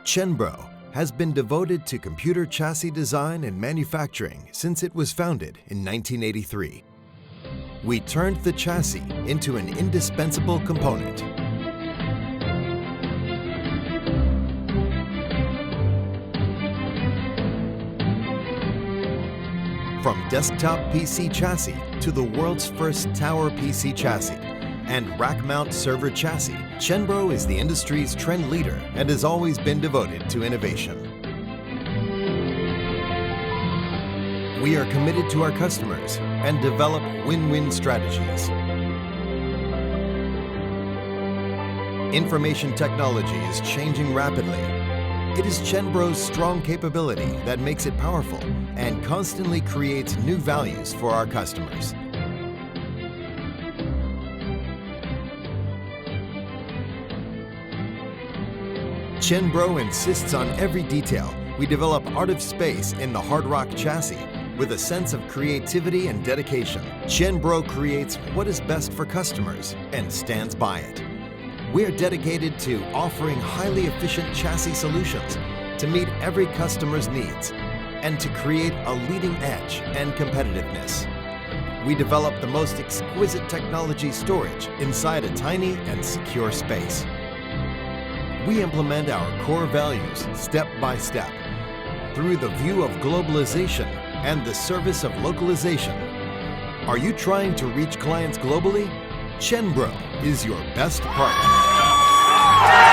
Chenbro has been devoted to computer chassis design and manufacturing since it was founded in 1983. We turned the chassis into an indispensable component. From desktop PC chassis to the world's first tower PC chassis and rack-mount server chassis, Chenbro is the industry's trend leader and has always been devoted to innovation. We are committed to our customers and develop win-win strategies. Information technology is changing rapidly. It is Chenbro's strong capability that makes it powerful and constantly creates new values for our customers. Chenbro insists on every detail. We develop art of space in the hard rock chassis with a sense of creativity and dedication. Chenbro creates what is best for customers and stands by it. We're dedicated to offering highly efficient chassis solutions to meet every customer's needs and to create a leading edge and competitiveness. We develop the most exquisite technology storage inside a tiny and secure space. We implement our core values step by step through the view of globalization and the service of localization. Are you trying to reach clients globally? Chenbro is your best partner.